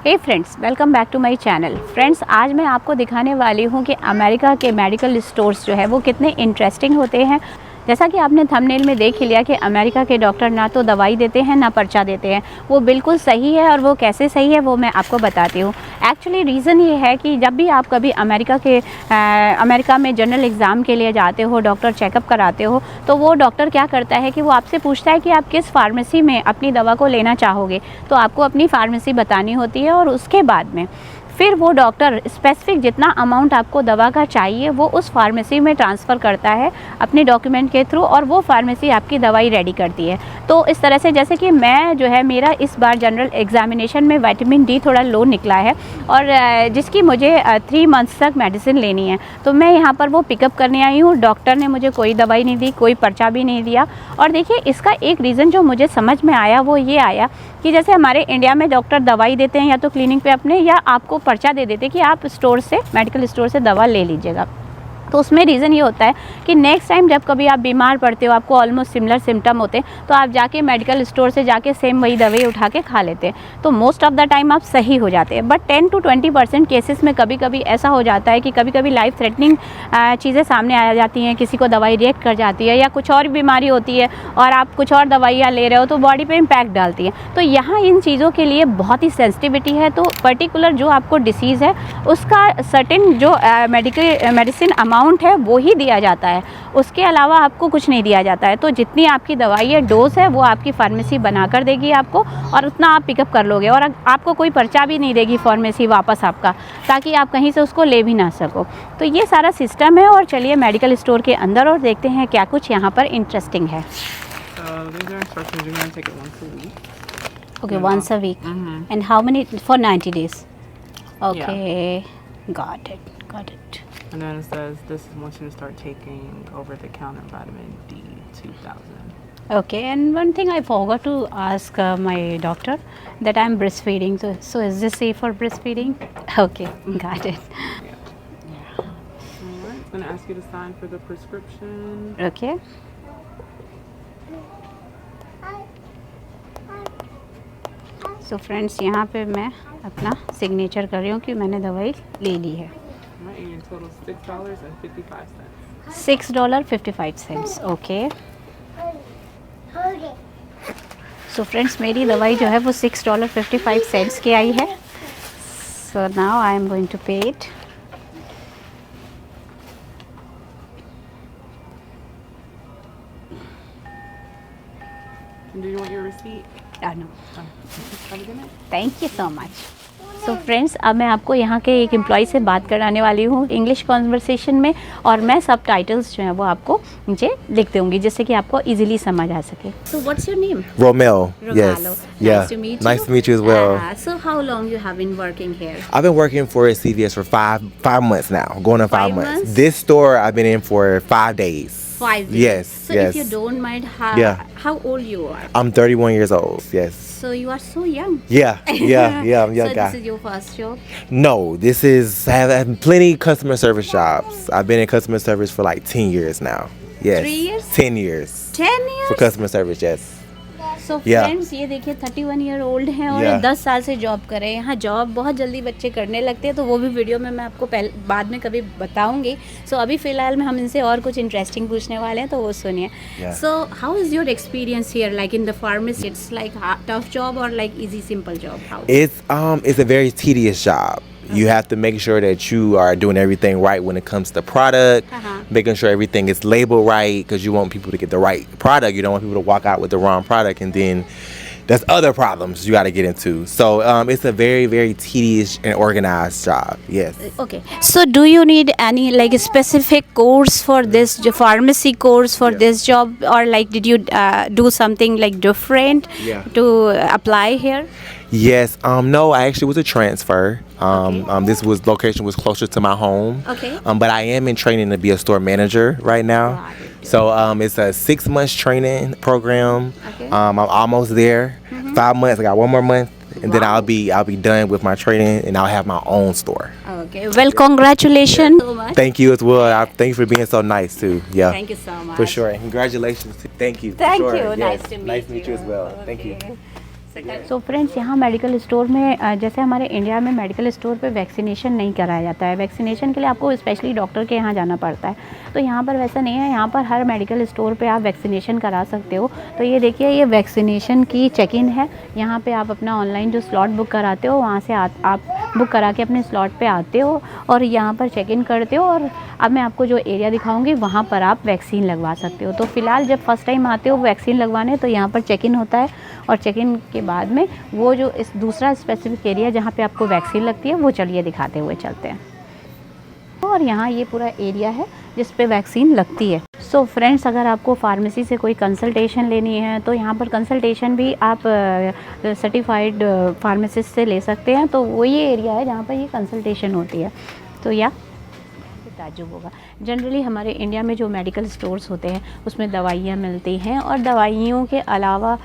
Hey friends, welcome back to my channel. Friends, आज मैं आपको दिखाने वाली हूँ कि अमेरिका के मेडिकल स्टोर्स जो है वो कितने इंटरेस्टिंग होते हैं। जैसा कि आपने थंबनेल में देख ही लिया कि अमेरिका के डॉक्टर ना तो दवाई देते हैं ना पर्चा देते हैं। वो बिल्कुल सही है, और वो कैसे सही है वो मैं आपको बताती हूँ। एक्चुअली रीज़न ये है कि जब भी आप कभी अमेरिका में जनरल एग्ज़ाम के लिए जाते हो, डॉक्टर चेकअप कराते हो, तो वो डॉक्टर क्या करता है कि वो आपसे पूछता है कि आप किस फार्मेसी में अपनी दवा को लेना चाहोगे। तो आपको अपनी फार्मेसी बतानी होती है, और उसके बाद में फिर वो डॉक्टर स्पेसिफिक जितना अमाउंट आपको दवा का चाहिए वो उस फार्मेसी में ट्रांसफ़र करता है अपने डॉक्यूमेंट के थ्रू, और वो फार्मेसी आपकी दवाई रेडी करती है। तो इस तरह से जैसे कि मैं जो है, मेरा इस बार जनरल एग्जामिनेशन में विटामिन डी थोड़ा लो निकला है, और जिसकी मुझे 3 मंथ्स तक मेडिसिन लेनी है। तो मैं यहाँ पर वो पिकअप करने आई हूँ। डॉक्टर ने मुझे कोई दवाई नहीं दी, कोई पर्चा भी नहीं दिया। और देखिए, इसका एक रीज़न जो मुझे समझ में आया वो ये आया कि जैसे हमारे इंडिया में डॉक्टर दवाई देते हैं या तो क्लिनिक पे अपने, या आपको पर्चा दे देते कि आप स्टोर से, मेडिकल स्टोर से दवा ले लीजिएगा। तो उसमें रीज़न ये होता है कि नेक्स्ट टाइम जब कभी आप बीमार पड़ते हो, आपको ऑलमोस्ट सिमिलर सिम्टम होते हैं, तो आप जाके मेडिकल स्टोर से जाके सेम वही दवाई उठा के खा लेते हैं। तो मोस्ट ऑफ द टाइम आप सही हो जाते हैं। बट 10 to 20% केसेस में कभी कभी ऐसा हो जाता है कि कभी कभी लाइफ थ्रेटनिंग चीज़ें सामने आ जाती हैं, किसी को दवाई रिएक्ट कर जाती है, या कुछ और बीमारी होती है और आप कुछ और दवाइयाँ ले रहे हो तो बॉडी पे इम्पैक्ट डालती है। तो यहाँ इन चीज़ों के लिए बहुत ही सेंसिटिविटी है। तो पर्टिकुलर जो आपको डिसीज़ है उसका सर्टेन जो मेडिसिन अमाउंट है वो ही दिया जाता है, उसके अलावा आपको कुछ नहीं दिया जाता है। तो जितनी आपकी दवाई है, डोज है, वो आपकी फार्मेसी बना कर देगी आपको, और उतना आप पिकअप कर लोगे। और आपको कोई पर्चा भी नहीं देगी फार्मेसी वापस आपका, ताकि आप कहीं से उसको ले भी ना सको। तो ये सारा सिस्टम है। और चलिए मेडिकल स्टोर के अंदर और देखते हैं क्या कुछ यहाँ पर इंटरेस्टिंग है। Okay, once a week. And how many for 90 days? Okay, got it. And then it says this is once you start taking over-the-counter vitamin D 2000. Okay, and one thing I forgot to ask my doctor, that I'm breastfeeding. So is this safe for breastfeeding? Okay, got it. Yeah. All right. It's going to ask you to sign for the prescription. Okay. So friends, यहाँ पे मैं अपना signature कर रही हूँ कि मैंने दवाई ले ली है। And your total $6.55. $6.55. Okay. So friends, मेरी दवाई जो है वो $6.55 की आई है। So now I am going to pay it. Do you want your receipt? No, Have a good night. Thank you so much. So friends, अब मैं आपको यहाँ के एक एम्प्लॉय से बात कराने वाली हूँ इंग्लिश कॉन्वर्सेशन में, और मैं सब टाइटल्स जो हैं वो आपको नीचे लिख दूँगी, जिससे कि आपको इजीली समझ आ सके। So what's your name? Romel. Yes. Yeah. Nice to meet you. Nice to meet you as well. So how long you have been working here? I've been working for CVS for five months now, going on 5 5 months. months? This store I've been in for 5 days. 5 days. Yes. So yes. if you don't mind, Yeah. how old you are? I'm 31 years old. Yes. So you are so young. Yeah. Yeah. I'm a young So guy. this is your first job? No, this is I have plenty customer service jobs. I've been in customer service for like 10 years now. Yes. 3 years? 10 years 10 years? for customer service. Yes. So Yeah. Friends, ये देखिए 31 year old हैं, और Yeah. 10 साल से job कर रहे हैं। यहाँ जॉब बहुत जल्दी बच्चे करने लगते हैं, तो वो भी वीडियो में मैं आपको बाद में कभी बताऊंगी। सो अभी फ़िलहाल में हम इनसे और कुछ इंटरेस्टिंग पूछने वाले हैं, तो वो सुनिए। Yeah. So how is your experience here, like in the pharmacy? It's like tough job और like easy simple job? How? It's a very tedious job. You have to make sure that you are doing everything right when it comes to product, making sure everything is labeled right, because you want people to get the right product. You don't want people to walk out with the wrong product, and then there's other problems you got to get into. So it's a very, very tedious and organized job. Yes. Okay. So do you need any like specific course for this pharmacy course for this job, or like did you do something like different Yeah. to apply here? Yes. No, I actually was a transfer. This location was closer to my home. Okay. But I am in training to be a store manager right now. Got it. So it's a 6 months training program. Okay. I'm almost there. 5 months. I got 1 more month, and then I'll be done with my training, and I'll have my own store. Okay. Well, congratulations so much. Thank you as well. Thank you for being so nice too. Yeah. Thank you so much. For sure. And congratulations. Thank you. for Thank sure. you. Yes. Nice to meet you. Nice to meet you as well. Thank you. Okay. So friends, यहाँ medical store में जैसे हमारे India में medical store पे vaccination नहीं कराया जाता है, वैक्सीनेशन के लिए आपको स्पेशली डॉक्टर के यहाँ जाना पड़ता है। तो यहाँ पर वैसा नहीं है, यहाँ पर हर मेडिकल स्टोर पे आप वैक्सीनेशन करा सकते हो। तो ये देखिए, ये वैक्सीनेशन की चेक इन है। यहाँ पे आप अपना ऑनलाइन जो स्लॉट बुक कराते हो, वहाँ से आप बुक करा के अपने स्लॉट पे आते हो और यहाँ पर चेक इन करते हो। और अब मैं आपको जो एरिया दिखाऊंगी वहाँ पर आप वैक्सीन लगवा सकते हो। तो फ़िलहाल जब फर्स्ट टाइम आते हो वैक्सीन लगवाने, तो यहाँ पर चेक इन होता है और चेक इन के बाद में वो जो इस दूसरा स्पेसिफिक एरिया जहाँ पे आपको वैक्सीन लगती है, वो चलिए दिखाते हुए चलते हैं। और यहाँ ये पूरा एरिया है जिस पे वैक्सीन लगती है। सो फ्रेंड्स, अगर आपको फार्मेसी से कोई कंसल्टेशन लेनी है तो यहाँ पर कंसल्टेशन भी आप सर्टिफाइड फार्मासिस्ट से ले सकते हैं। तो वो ये एरिया है जहाँ पर ये कंसल्टेशन होती है। तो या ताज्जुब होगा, जनरली हमारे इंडिया में जो मेडिकल स्टोर्स होते हैं उसमें दवाइयाँ मिलती हैं और दवाइयों के अलावा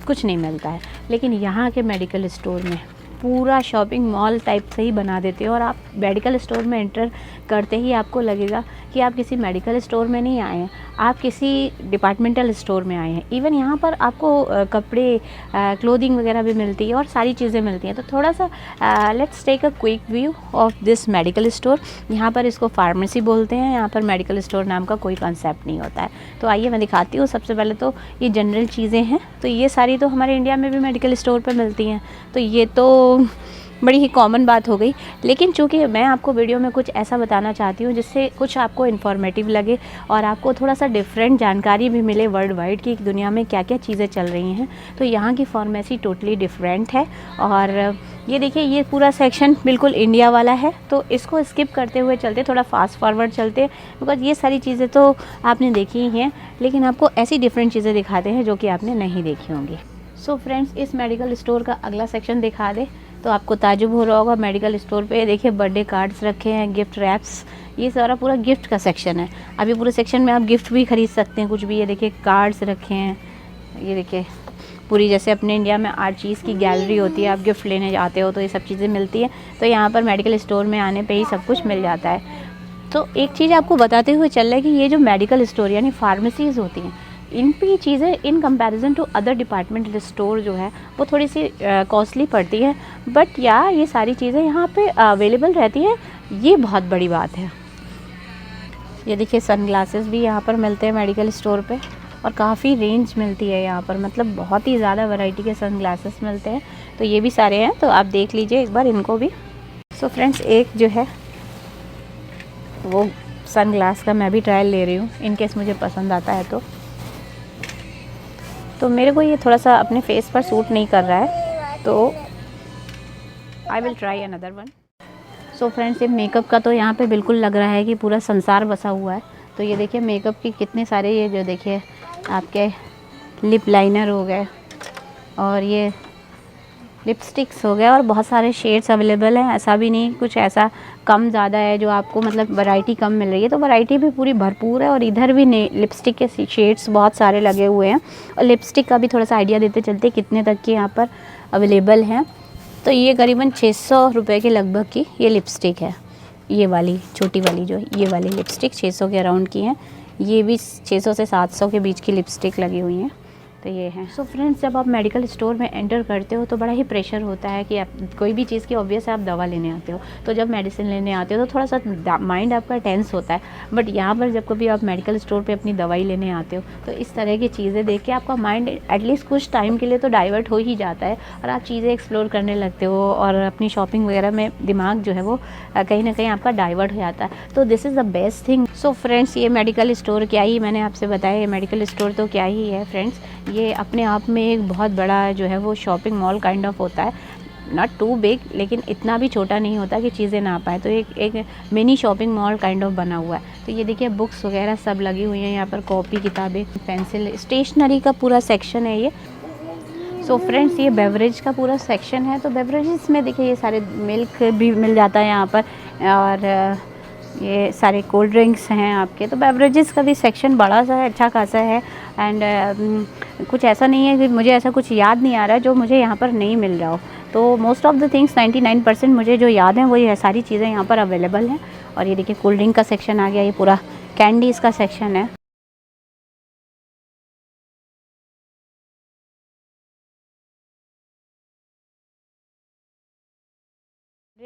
कुछ नहीं मिलता है। लेकिन यहाँ के मेडिकल स्टोर में पूरा शॉपिंग मॉल टाइप से ही बना देते हैं और आप मेडिकल स्टोर में एंटर करते ही आपको लगेगा कि आप किसी मेडिकल स्टोर में नहीं आए हैं, आप किसी डिपार्टमेंटल स्टोर में आए हैं। इवन यहाँ पर आपको कपड़े, क्लोथिंग वगैरह भी मिलती है और सारी चीज़ें मिलती हैं। तो थोड़ा सा let's take a quick view of this medical store. यहाँ पर इसको फार्मेसी बोलते हैं, यहाँ पर मेडिकल स्टोर नाम का कोई कॉन्सेप्ट नहीं होता है। तो आइए मैं दिखाती हूँ। सबसे पहले तो ये जनरल चीज़ें हैं, तो ये सारी तो हमारे इंडिया में भी मेडिकल स्टोर पर मिलती हैं। तो ये तो बड़ी ही कॉमन बात हो गई। लेकिन चूँकि मैं आपको वीडियो में कुछ ऐसा बताना चाहती हूँ जिससे कुछ आपको इन्फॉर्मेटिव लगे और आपको थोड़ा सा डिफरेंट जानकारी भी मिले वर्ल्ड वाइड की दुनिया में क्या क्या चीज़ें चल रही हैं। तो यहाँ की फार्मेसी टोटली डिफरेंट है। और ये देखिए, ये पूरा सेक्शन बिल्कुल इंडिया वाला है। तो इसको स्किप करते हुए चलते, थोड़ा फास्ट फॉरवर्ड चलते, बिकॉज ये सारी चीज़ें तो आपने देखी ही हैं, लेकिन आपको ऐसी डिफरेंट चीज़ें दिखाते हैं जो कि आपने नहीं देखी होंगी। सो फ्रेंड्स, इस मेडिकल स्टोर का अगला सेक्शन दिखा दे तो आपको ताजुब हो रहा होगा। मेडिकल स्टोर पे देखिए बर्थडे कार्ड्स रखे हैं, गिफ्ट रैप्स, ये सारा पूरा गिफ्ट का सेक्शन है। अभी पूरे सेक्शन में आप गिफ्ट भी खरीद सकते हैं कुछ भी। ये देखिए कार्ड्स रखे हैं, ये देखिए पूरी जैसे अपने इंडिया में आर्ट चीज़ की गैलरी होती है, आप गिफ्ट लेने जाते हो तो ये सब चीज़ें मिलती हैं। तो यहाँ पर मेडिकल स्टोर में आने पर ही सब कुछ मिल जाता है। तो एक चीज़ आपको बताते हुए चल रहा है कि ये जो मेडिकल स्टोर यानी फार्मेसीज़ होती हैं, इन पे चीज़ें in comparison to other departmental store जो है वो थोड़ी सी कॉस्टली पड़ती है। बट यार ये सारी चीज़ें यहाँ पे अवेलेबल रहती हैं, ये बहुत बड़ी बात है। ये देखिए सनग्लासेस भी यहाँ पर मिलते हैं मेडिकल स्टोर पे और काफ़ी रेंज मिलती है यहाँ पर, मतलब बहुत ही ज़्यादा वैरायटी के सनग्लासेस मिलते हैं। तो ये भी सारे हैं, तो आप देख लीजिए एक बार इनको भी। सो फ्रेंड्स, एक जो है वो सनग्लास का मैं भी ट्रायल ले रही हूँ इनकेस मुझे पसंद आता है तो मेरे को ये थोड़ा सा अपने फेस पर सूट नहीं कर रहा है, तो I will try another one. So friends, ये मेकअप का तो यहाँ पे बिल्कुल लग रहा है कि पूरा संसार बसा हुआ है। तो ये देखिए मेकअप के कितने सारे, ये जो देखिए आपके लिप लाइनर हो गए और ये लिपस्टिक्स हो गए और बहुत सारे शेड्स अवेलेबल हैं। ऐसा भी नहीं कुछ ऐसा कम ज़्यादा है जो आपको मतलब वैरायटी कम मिल रही है, तो वैरायटी भी पूरी भरपूर है। और इधर भी लिपस्टिक के शेड्स बहुत सारे लगे हुए हैं। और लिपस्टिक का भी थोड़ा सा आइडिया देते चलते कितने तक के यहाँ पर अवेलेबल हैं। तो ये करीबन 600 रुपये के लगभग की ये लिपस्टिक है। ये वाली छोटी वाली जो ये वाली लिपस्टिक 600 के अराउंड की हैं। ये भी 600 से 700 के बीच की लिपस्टिक लगी हुई हैं। तो ये है। सो फ्रेंड्स, जब आप मेडिकल स्टोर में एंटर करते हो तो बड़ा ही प्रेशर होता है कि आप कोई भी चीज़ की ऑब्वियस है, आप दवा लेने आते हो। तो जब मेडिसिन लेने आते हो तो थोड़ा सा माइंड आपका टेंस होता है। बट यहाँ पर जब कभी आप मेडिकल स्टोर पे अपनी दवाई लेने आते हो तो इस तरह की चीज़ें देख के आपका माइंड एटलीस्ट कुछ टाइम के लिए तो डाइवर्ट हो ही जाता है और आप चीज़ें एक्सप्लोर करने लगते हो और अपनी शॉपिंग वगैरह में दिमाग जो है वो कहीं ना कहीं आपका डाइवर्ट हो जाता है। तो this is the best thing. So friends, ये मेडिकल स्टोर क्या ही मैंने आपसे बताया, ये मेडिकल स्टोर तो क्या ही है फ्रेंड्स, ये अपने आप में एक बहुत बड़ा जो है वो शॉपिंग मॉल काइंड ऑफ होता है। नॉट टू बिग, लेकिन इतना भी छोटा नहीं होता कि चीज़ें ना पाए। तो एक mini shopping mall kind of बना हुआ है। तो ये देखिए बुक्स वगैरह सब लगी हुई हैं यहाँ पर, कॉपी, किताबें, पेंसिल, स्टेशनरी का पूरा सेक्शन है ये। सो फ्रेंड्स, ये बेवरेज का पूरा सेक्शन है। तो बेवरेजेस में देखिए ये सारे मिल्क भी मिल जाता है यहाँ पर और ये सारे कोल्ड ड्रिंक्स हैं आपके। तो बेवरेजेस का भी सेक्शन बड़ा सा है, अच्छा खासा है। एंड कुछ ऐसा नहीं है कि मुझे ऐसा कुछ याद नहीं आ रहा है जो मुझे यहाँ पर नहीं मिल रहा हो। तो मोस्ट ऑफ द थिंग्स 99% मुझे जो याद हैं वो ये सारी चीज़ें यहाँ पर अवेलेबल हैं। और ये देखिए कोल्ड ड्रिंक का सेक्शन आ गया, ये पूरा कैंडीज़ का सेक्शन है।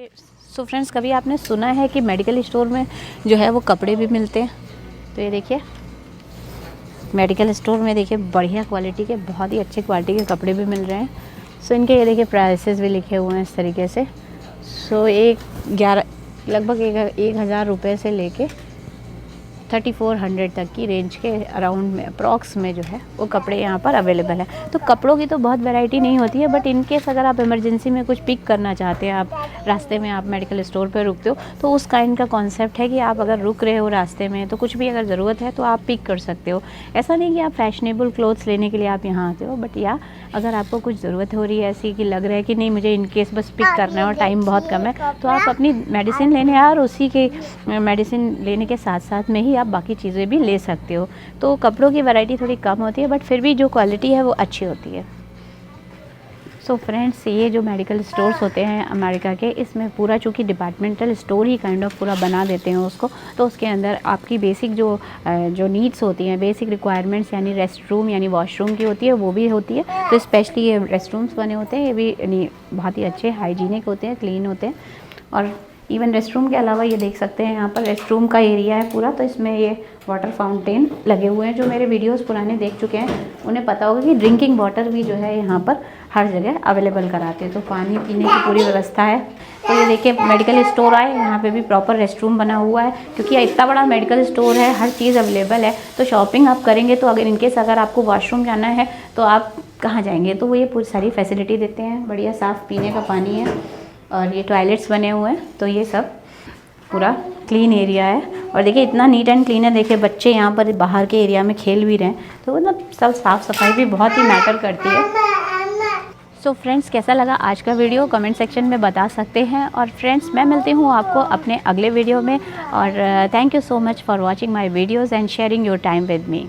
सो फ्रेंड्स, कभी आपने सुना है कि मेडिकल स्टोर में जो है वो कपड़े भी मिलते हैं? तो ये देखिए, मेडिकल स्टोर में देखिए बढ़िया क्वालिटी के, बहुत ही अच्छे क्वालिटी के कपड़े भी मिल रहे हैं। सो इनके ये देखिए प्राइसेस भी लिखे हुए हैं इस तरीके से। सो लगभग 1,000 रुपये से लेके 3400 तक की रेंज के अराउंड में अप्रॉक्स में जो है वो कपड़े यहाँ पर अवेलेबल है। तो कपड़ों की तो बहुत वैरायटी नहीं होती है, बट इनकेस अगर आप इमरजेंसी में कुछ पिक करना चाहते हैं, आप रास्ते में आप मेडिकल स्टोर पर रुकते हो, तो उस काइंड का कॉन्सेप्ट है कि आप अगर रुक रहे हो रास्ते में तो कुछ भी अगर ज़रूरत है तो आप पिक कर सकते हो। ऐसा नहीं कि आप फैशनेबल क्लोथ्स लेने के लिए आप यहाँ आते हो, बट या अगर आपको कुछ ज़रूरत हो रही है ऐसी कि लग रहा है कि नहीं मुझे इनकेस बस पिक करना है और टाइम बहुत कम है, तो आप अपनी मेडिसिन लेने आए और उसी के मेडिसिन लेने के साथ साथ में ही आप बाकी चीज़ें भी ले सकते हो। तो कपड़ों की वैरायटी थोड़ी कम होती है, बट फिर भी जो क्वालिटी है वो अच्छी होती है। सो फ्रेंड्स, ये जो मेडिकल स्टोर्स होते हैं अमेरिका के, इसमें पूरा चूँकि departmental store he kind of पूरा बना देते हैं उसको, तो उसके अंदर आपकी बेसिक जो नीड्स होती हैं, बेसिक रिक्वायरमेंट्स यानी रेस्ट रूम यानी वॉशरूम की होती है, वो भी होती है। तो स्पेशली ये रेस्ट रूम्स बने होते हैं, ये भी यानी बहुत ही अच्छे हाइजीनिक होते हैं, क्लीन होते हैं। और इवन रेस्ट रूम के अलावा ये देख सकते हैं यहाँ पर रेस्ट रूम का एरिया है पूरा, तो इसमें ये वाटर फाउंटेन लगे हुए हैं। जो मेरे वीडियोस पुराने देख चुके हैं उन्हें पता होगा कि ड्रिंकिंग वाटर भी जो है यहाँ पर हर जगह अवेलेबल कराते हैं, तो पानी पीने की पूरी व्यवस्था है। तो ये देखिए मेडिकल स्टोर आए, यहाँ पे भी प्रॉपर रेस्ट रूम बना हुआ है, क्योंकि इतना बड़ा मेडिकल स्टोर है, हर चीज़ अवेलेबल है। तो शॉपिंग आप करेंगे तो अगर इनकेस अगर आपको वॉशरूम जाना है तो आप कहाँ जाएंगे, तो वो ये पूरी सारी फैसिलिटी देते हैं। बढ़िया साफ़ पीने का पानी है और ये टॉयलेट्स बने हुए हैं। तो ये सब पूरा क्लीन एरिया है और देखिए इतना नीट एंड क्लीन है। देखिए बच्चे यहाँ पर बाहर के एरिया में खेल भी रहे हैं, तो मतलब सब साफ़ सफाई भी बहुत ही मैटर करती है। सो फ्रेंड्स, कैसा लगा आज का वीडियो कमेंट सेक्शन में बता सकते हैं। और फ्रेंड्स, मैं मिलती हूँ आपको अपने अगले वीडियो में, और thank you so much for watching my videos and sharing your time with me.